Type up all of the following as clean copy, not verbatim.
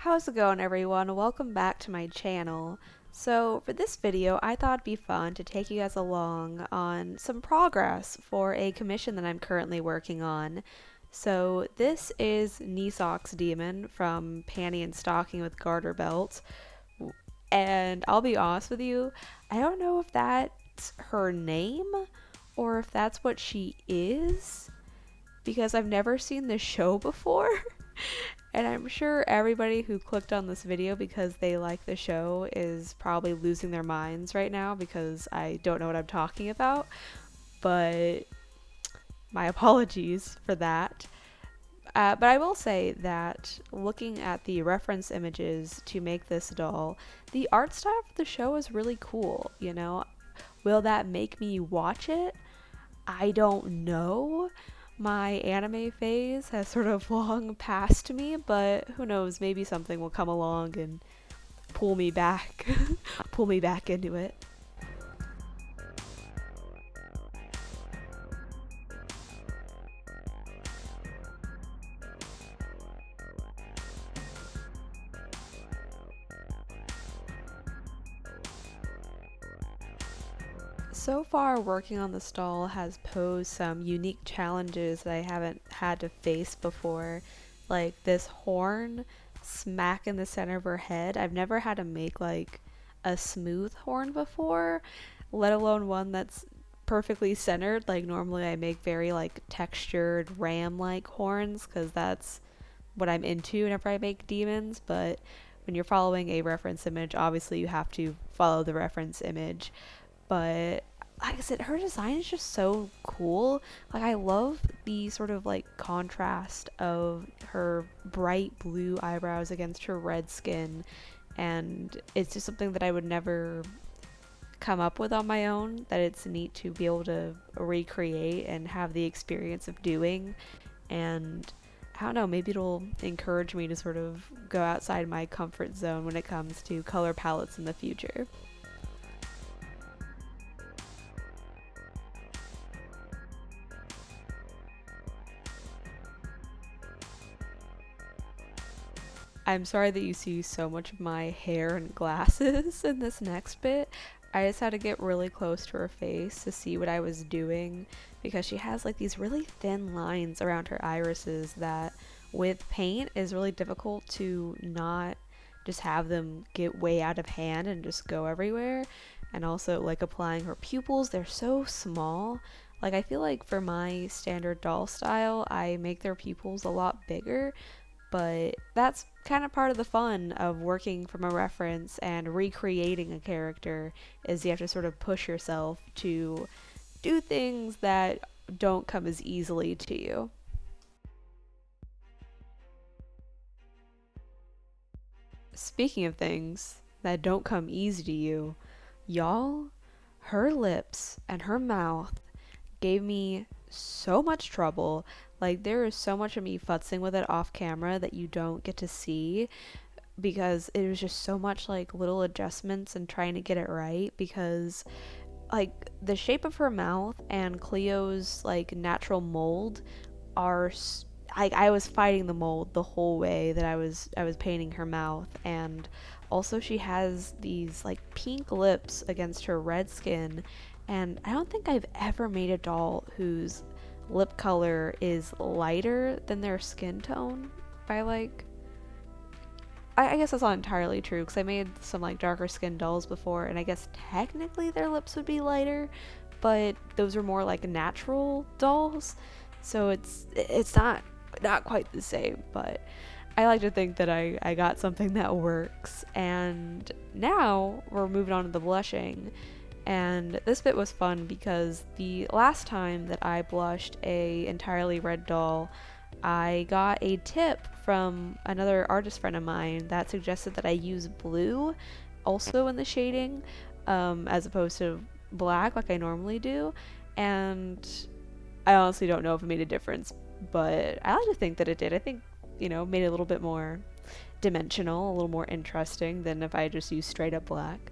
How's it going, everyone? Welcome back to my channel. So for this video, I thought it'd be fun to take you guys along on some progress for a commission that I'm currently working on. So this is Kneesocks Demon from Panty and Stocking with Garter Belt. And I'll be honest with you, I don't know if that's her name or if that's what she is, because I've never seen this show before. And I'm sure everybody who clicked on this video because they like the show is probably losing their minds right now because I don't know what I'm talking about. But my apologies for that. But I will say that looking at the reference images to make this doll, the art style for the show is really cool, you know? Will that make me watch it? I don't know. My anime phase has sort of long passed me, but who knows, maybe something will come along and pull me back pull me back into it. So far, working on the doll has posed some unique challenges that I haven't had to face before, like this horn smack in the center of her head. I've never had to make like a smooth horn before, let alone one that's perfectly centered. Like normally I make very like textured ram-like horns because that's what I'm into whenever I make demons, but when you're following a reference image, obviously you have to follow the reference image. But like I said, her design is just so cool. Like I love the sort of like contrast of her bright blue eyebrows against her red skin, and it's just something that I would never come up with on my own, that it's neat to be able to recreate and have the experience of doing. And I don't know, maybe it'll encourage me to sort of go outside my comfort zone when it comes to color palettes in the future. I'm sorry that you see so much of my hair and glasses in this next bit. I just had to get really close to her face to see what I was doing because she has like these really thin lines around her irises that with paint is really difficult to not just have them get way out of hand and just go everywhere. And also like applying her pupils, they're so small. Like I feel like for my standard doll style, I make their pupils a lot bigger, but that's kind of part of the fun of working from a reference and recreating a character, is you have to sort of push yourself to do things that don't come as easily to you. Speaking of things that don't come easy to you, y'all, her lips and her mouth gave me so much trouble. Like there is so much of me futzing with it off camera that you don't get to see because it was just so much like little adjustments and trying to get it right, because like the shape of her mouth and Cleo's like natural mold are I was fighting the mold the whole way that I was painting her mouth. And also she has these like pink lips against her red skin, and I don't think I've ever made a doll whose lip color is lighter than their skin tone by like I guess that's not entirely true because I made some like darker skinned dolls before, and I guess technically their lips would be lighter, but those are more like natural dolls, so it's not quite the same. But I like to think that I got something that works. And now we're moving on to the blushing. And this bit was fun because the last time that I blushed a entirely red doll, I got a tip from another artist friend of mine that suggested that I use blue also in the shading, as opposed to black like I normally do. And I honestly don't know if it made a difference, but I like to think that it did. I think, you know, made it a little bit more dimensional, a little more interesting than if I just used straight up black.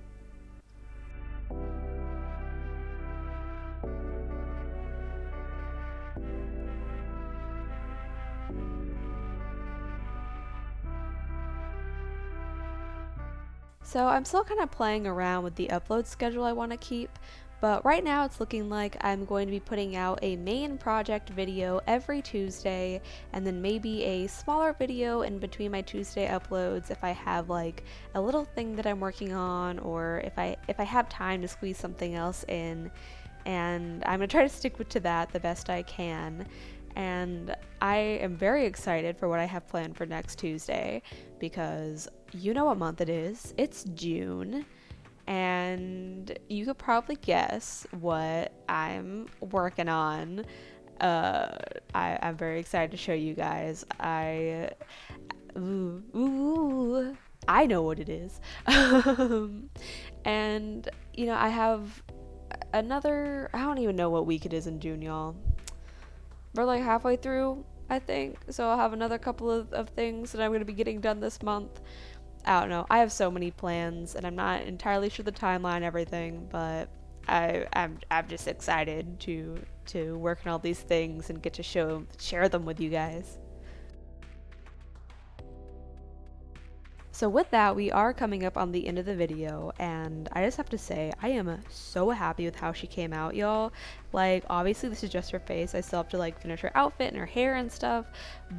So I'm still kind of playing around with the upload schedule I want to keep, but right now it's looking like I'm going to be putting out a main project video every Tuesday, and then maybe a smaller video in between my Tuesday uploads if I have like a little thing that I'm working on, or if I have time to squeeze something else in. And I'm gonna try to stick to that the best I can. And I am very excited for what I have planned for next Tuesday, because you know what month it is. It's June, and you could probably guess what I'm working on. I'm very excited to show you guys. I know what it is. And I have I don't even know what week it is in June, y'all. We're like halfway through, I think. So I'll have another couple of things that I'm going to be getting done this month. I don't know. I have so many plans, and I'm not entirely sure the timeline, everything, but I'm just excited to work on all these things and get to share them with you guys. So with that, we are coming up on the end of the video, and I just have to say, I am so happy with how she came out, y'all. Like, obviously this is just her face. I still have to like finish her outfit and her hair and stuff,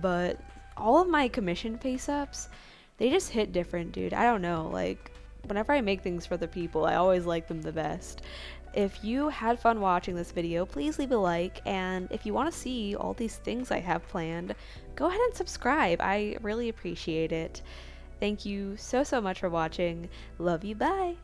but all of my commission face-ups, they just hit different, dude. I don't know, like, whenever I make things for the people, I always like them the best. If you had fun watching this video, please leave a like, and if you want to see all these things I have planned, go ahead and subscribe. I really appreciate it. Thank you so much for watching. Love you, bye!